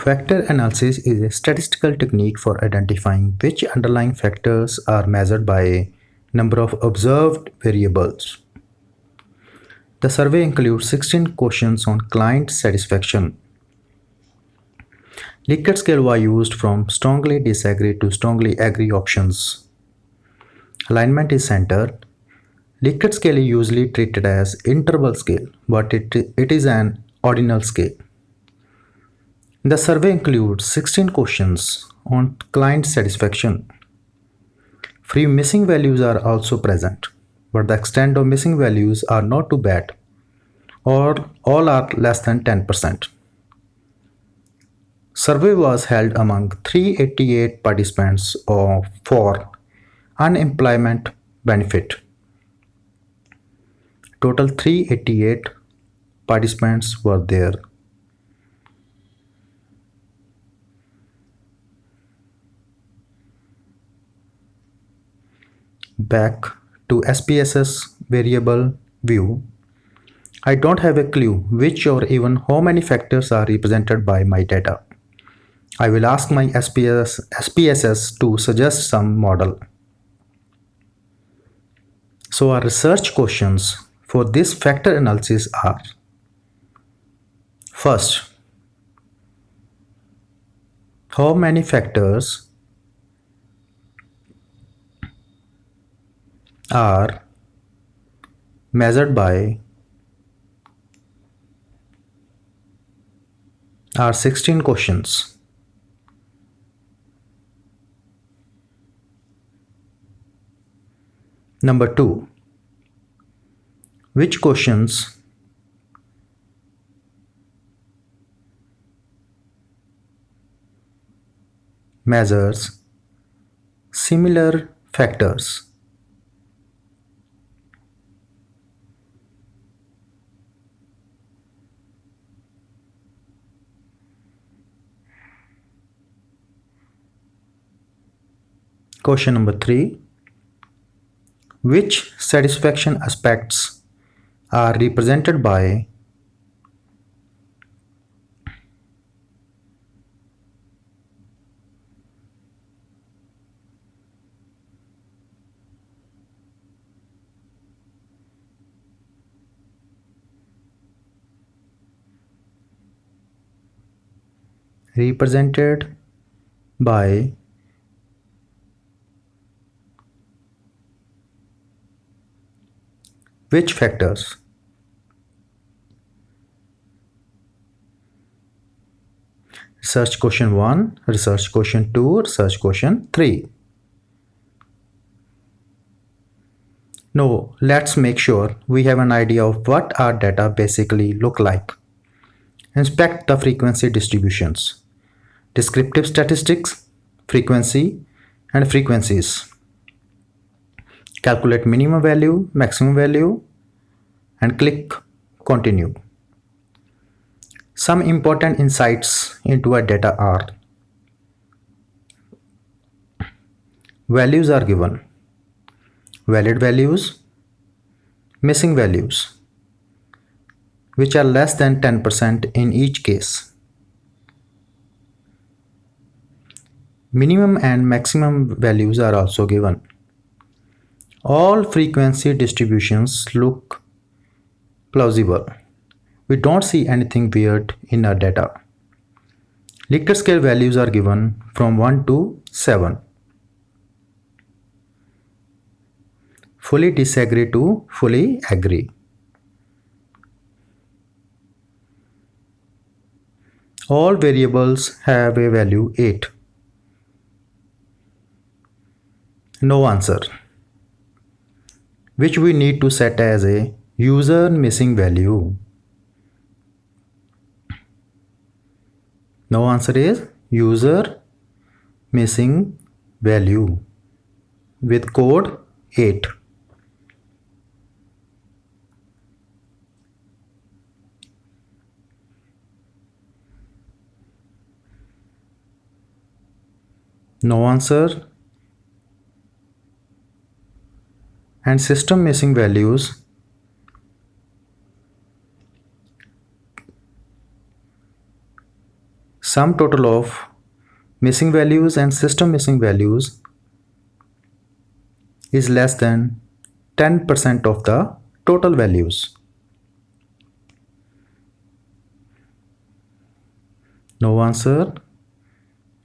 Factor analysis is a statistical technique for identifying which underlying factors are measured by a number of observed variables. The survey includes 16 questions on client satisfaction. Likert scale was used from strongly disagree to strongly agree options. Alignment is centered. Likert scale is usually treated as interval scale, but it is an ordinal scale. The survey includes 16 questions on client satisfaction. Few missing values are also present, but the extent of missing values are not too bad, or all are less than 10%. Survey was held among 388 participants for unemployment benefit. Total 388 participants were there. Back to SPSS variable view. I don't have a clue which or even how many factors are represented by my data. I will ask my SPSS to suggest some model. So our research questions for this factor analysis are: first, how many factors are measured by our 16 questions. Number 2, which questions measures similar factors? Question number 3, which satisfaction aspects are represented by which factors? Research question 1, research question 2, research question 3. Now let's make sure we have an idea of what our data basically look like. Inspect the frequency distributions, descriptive statistics, frequency and frequencies. Calculate minimum value, maximum value and click continue. Some important insights into our data are: values are given, valid values, missing values, which are less than 10% in each case. Minimum and maximum values are also given. All frequency distributions look plausible. We don't see anything weird in our data. Likert scale values are given from 1 to 7. Fully disagree to fully agree. All variables have a value 8. No answer, which we need to set as a user missing value. No answer is user missing value with code 8. No answer and system missing values sum total of missing values and system missing values is less than 10% of the total values. No answer,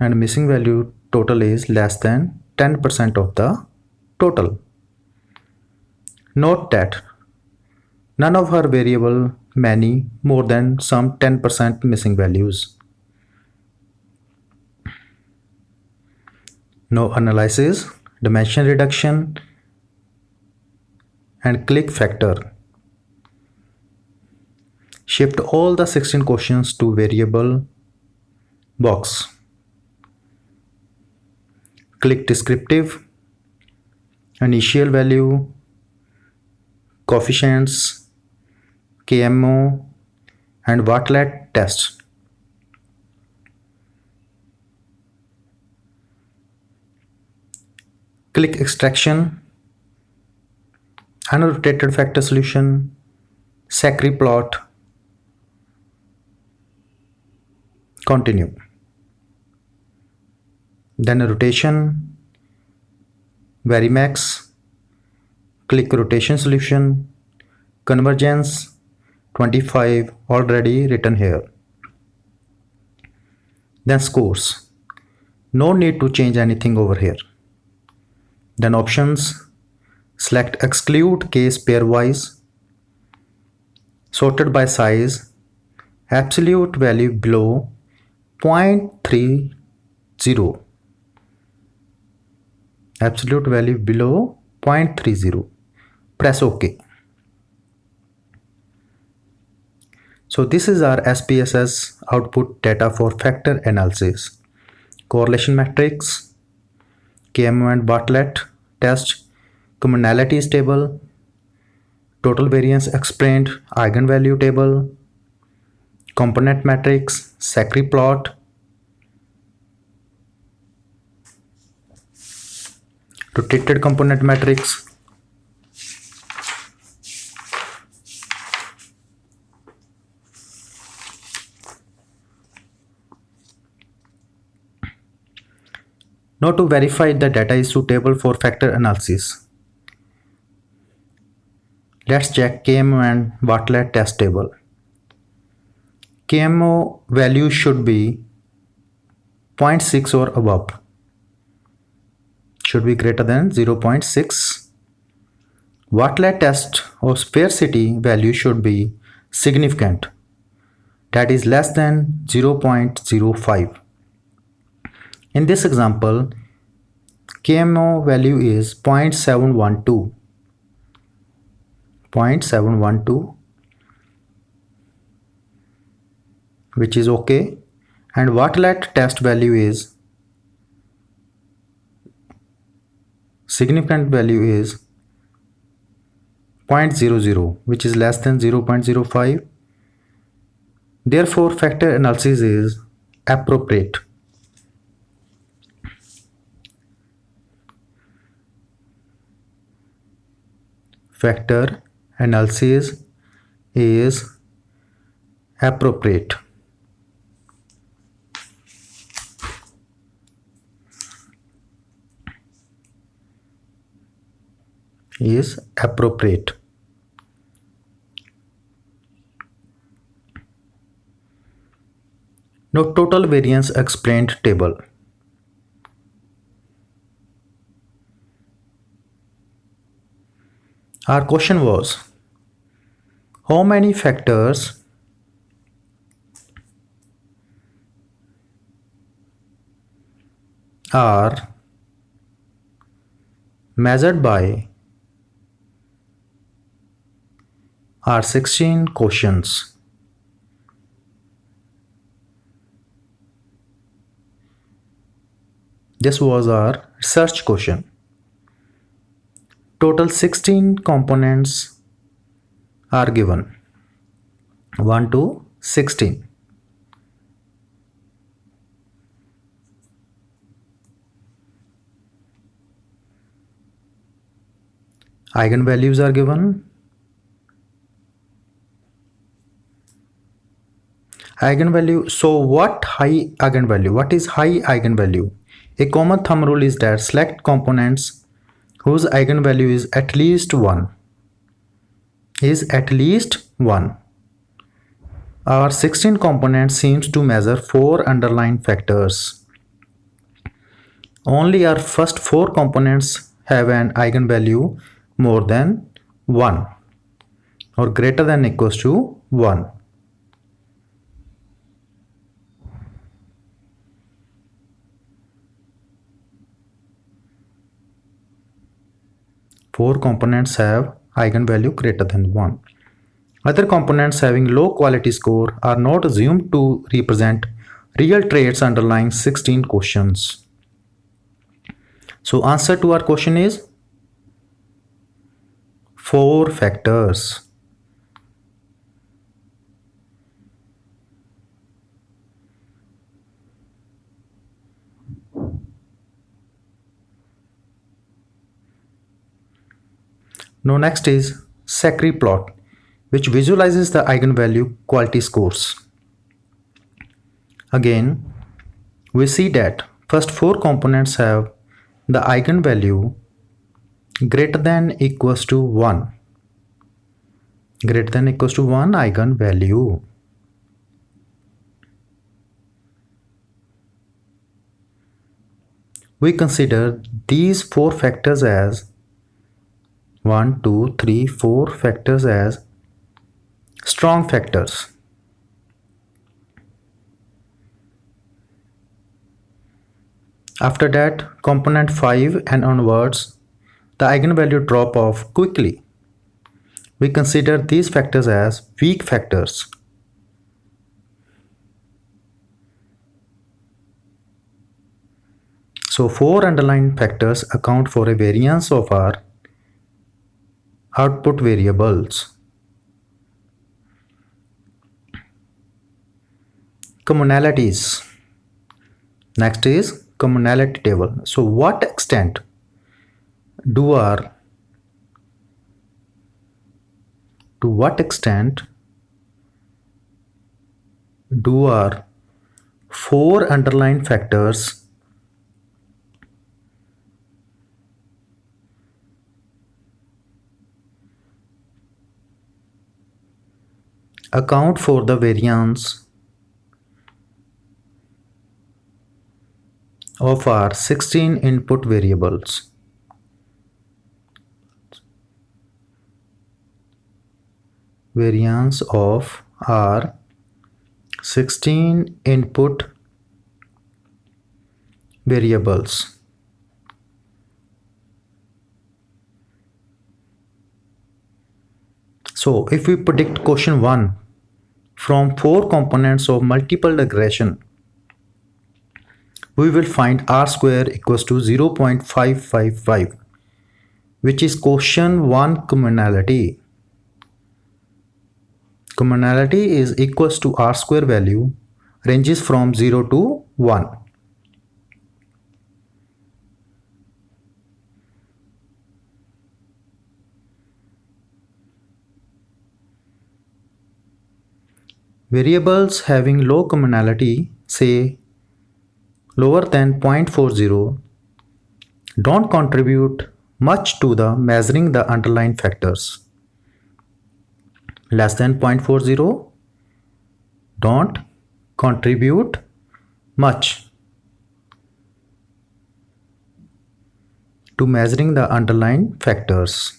and missing value total is less than 10% of the total. Note that none of her variable many more than some 10% missing values. No analysis, dimension reduction, and click factor. Shift all the 16 questions to variable box. Click descriptive, initial value, coefficients, KMO, and Bartlett test. Click extraction, annotated factor solution, Sacri plot, continue. Then rotation, Varimax, click rotation solution, convergence 25 already written here. Then scores, no need to change anything over here. Then options, select exclude case pairwise, sorted by size, absolute value below 0.30, absolute value below 0.30, press OK. So this is our SPSS output data for factor analysis. Correlation matrix, KMO and Bartlett test, commonalities table, total variance explained, eigenvalue table, component matrix, Sacri plot, rotated component matrix, now to verify the data is suitable for factor analysis, let's check KMO and Bartlett test table. KMO value should be 0.6 or above, should be greater than 0.6. Bartlett test or sparsity value should be significant, that is less than 0.05. In this example, KMO value is 0.712, which is okay, and Bartlett test value is significant value is 0.00, which is less than 0.05. Therefore, factor analysis is appropriate. Factor analysis is appropriate. Is appropriate. Now total variance explained table. Our question was, how many factors are measured by our 16 questions? This was our research question. Total 16 components are given, 1 to 16. Eigenvalues are given. Eigenvalue. So what high eigenvalue? What is high eigenvalue? A common thumb rule is that select components whose eigenvalue is at least 1. Is at least 1. Our 16 component seems to measure 4 underlying factors. Only our first 4 components have an eigenvalue more than 1 or greater than equals to 1. Four components have eigenvalue greater than 1. Other components having low quality score are not assumed to represent real traits underlying 16 questions. So answer to our question is 4 factors. Now next is Zachary plot, which visualizes the eigenvalue quality scores. Again, we see that first 4 components have the eigenvalue greater than equals to 1. Greater than equals to 1 eigenvalue. We consider these 4 factors as 1, 2, 3, 4 factors as strong factors. After that, component 5 and onwards, the eigenvalue drop off quickly. We consider these factors as weak factors. So 4 underlying factors account for a variance of our output variables. Commonalities. Next is commonality table. So what extent do our to what extent do our 4 underlying factors account for the variance of our 16 input variables? Variance of our 16 input variables. So if we predict question 1 from 4 components of multiple regression, we will find r square equals to 0.555, which is question 1 commonality. Commonality is equals to r square value ranges from 0 to 1. Variables having low commonality, say lower than 0.40, don't contribute much to the measuring the underlying factors. Less than 0.40 don't contribute much to measuring the underlying factors.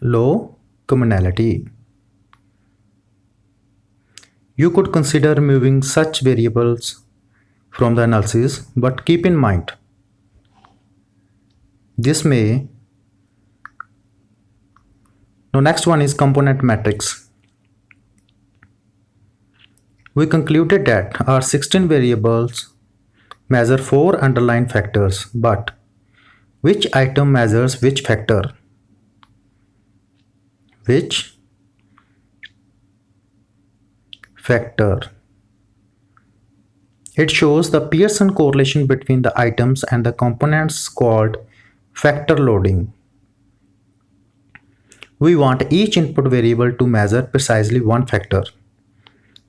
Low commonality. You could consider removing such variables from the analysis, but keep in mind this may. Now next one is component matrix. We concluded that our 16 variables measure 4 underlying factors, but which item measures which factor? Which factor? It shows the Pearson correlation between the items and the components called factor loading. We want each input variable to measure precisely one factor.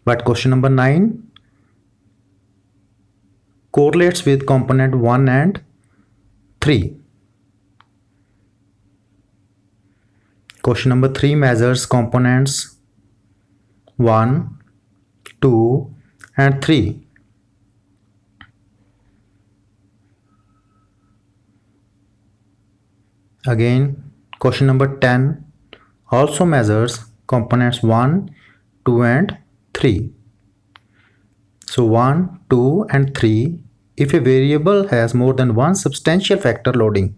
But question number 9 correlates with component 1 and 3. Question number 3 measures components 1, 2 and 3. Again, question number 10 also measures components 1, 2 and 3. So 1, 2 and 3, if a variable has more than one substantial factor loading,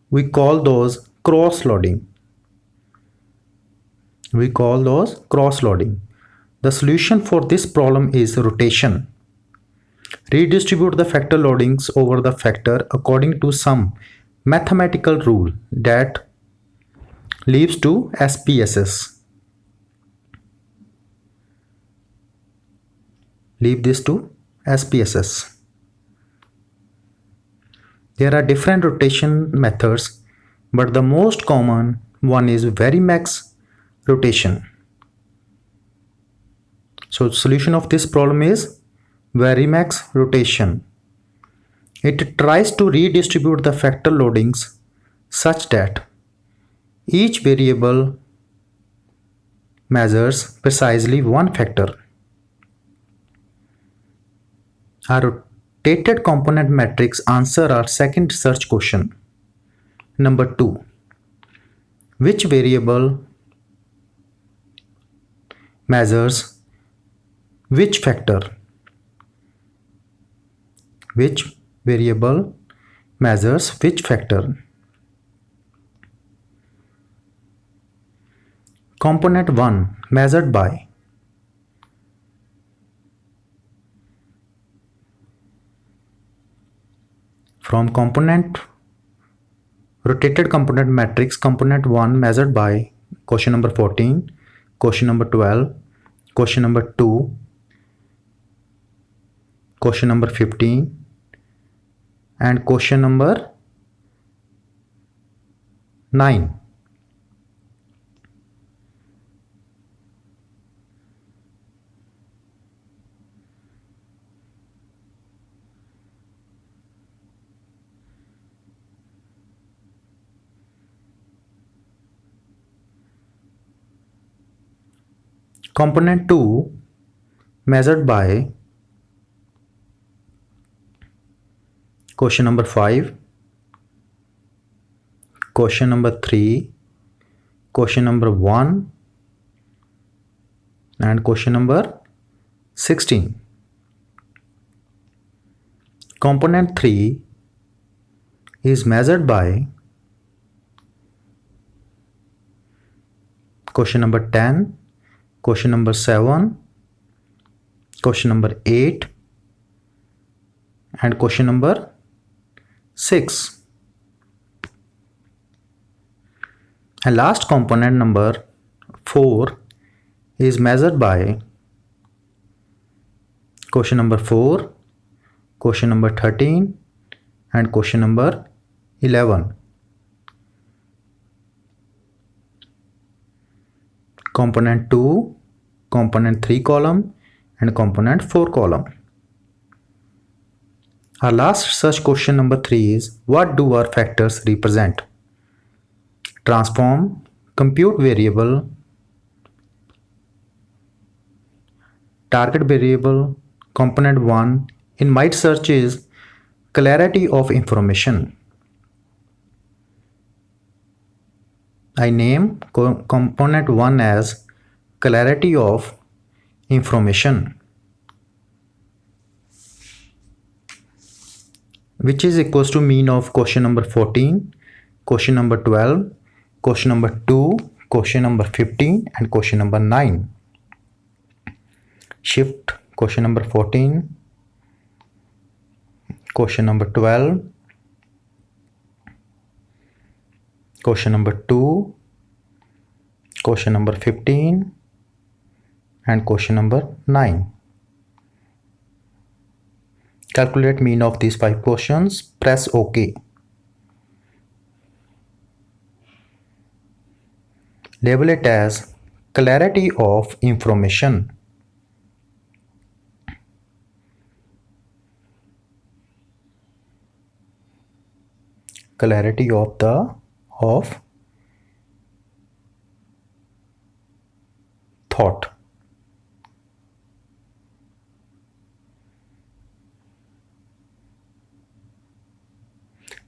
we call those cross-loading. The solution for this problem is rotation. Redistribute the factor loadings over the factor according to some mathematical rule that leads to SPSS. Leave this to SPSS. There are different rotation methods, but the most common one is Varimax rotation. So the solution of this problem is Varimax rotation. It tries to redistribute the factor loadings such that each variable measures precisely one factor. Our rotated component matrix answer our second research question. Number 2. Which variable measures which factor? Which variable measures which factor? Component 1 measured by from component rotated component matrix, component 1 measured by question number 14, question number 12, question number 2, question number 15 and question number 9. Component 2 measured by question number 5, question number 3, question number 1 and question number 16. Component 3 is measured by question number 10, question number 7, question number 8 and question number 6. And last component number 4 is measured by question number 4, question number 13 and question number 11. Component 2, component 3 column and component 4 column. Our last research question number 3 is what do our factors represent? Transform, compute variable, target variable, component 1 in my research is clarity of information. I name component 1 as clarity of information, which is equals to mean of question number 14, question number 12, question number 2, question number 15 and question number 9. Shift question number 14, question number 12, question number 2, question number 15 and question number 9. Calculate mean of these 5 questions, press OK. Label it as clarity of information. Clarity of thought.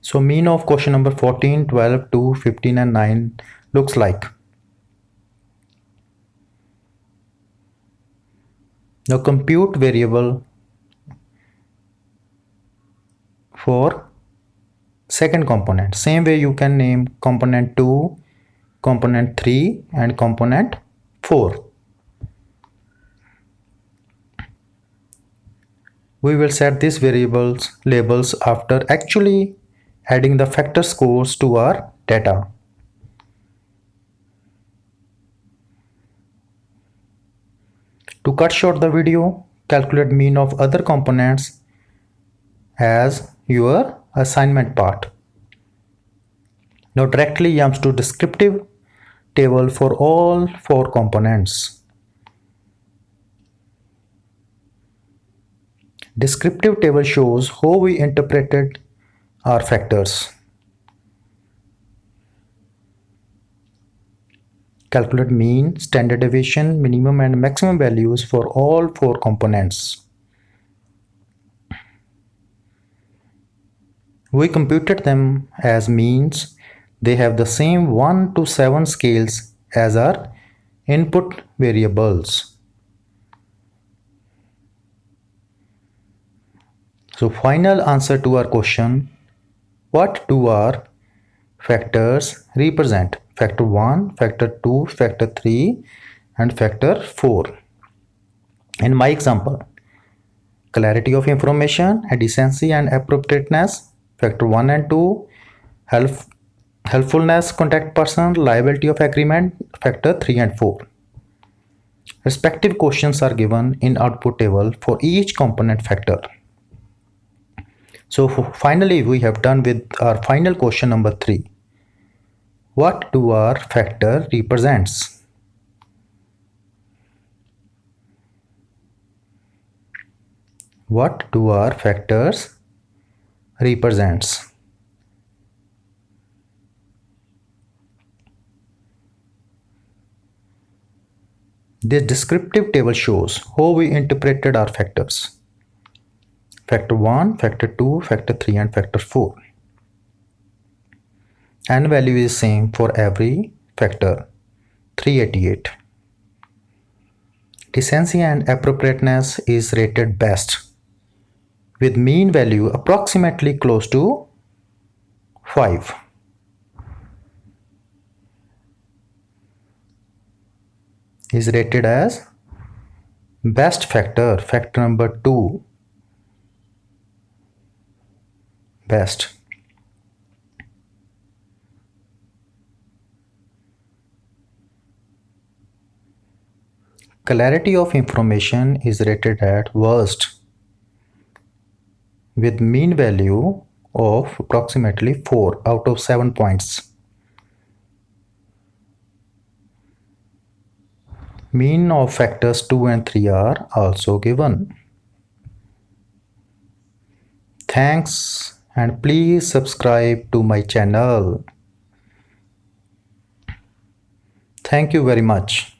So mean of question number 14, 12, 2, 15 and 9 looks like. Now compute variable for second component. Same way you can name component 2, component 3 and component 4. We will set these variables labels after actually adding the factor scores to our data. To cut short the video, calculate mean of other components as your assignment part. Now directly jumps to descriptive table for all 4 components. Descriptive table shows how we interpreted our factors. Calculate mean, standard deviation, minimum and maximum values for all 4 components. We computed them as means. They have the same 1 to 7 scales as our input variables. So final answer to our question, what do our factors represent? Factor 1, factor 2, factor 3 and factor 4. In my example, clarity of information, decency and appropriateness, factor 1 and 2, helpfulness, contact person, liability of agreement, factor 3 and 4. Respective questions are given in output table for each component factor. So finally we have done with our final question number 3. What do our factor represents? What do our factors represents? This descriptive table shows how we interpreted our factors. Factor 1, factor 2, factor 3 and factor 4. And value is same for every factor, 388. Decency and appropriateness is rated best with mean value approximately close to 5. Is rated as best factor, factor number 2, best. Clarity of information is rated at worst with mean value of approximately 4 out of 7 points. Mean of factors 2 and 3 are also given. Thanks and please subscribe to my channel. Thank you very much.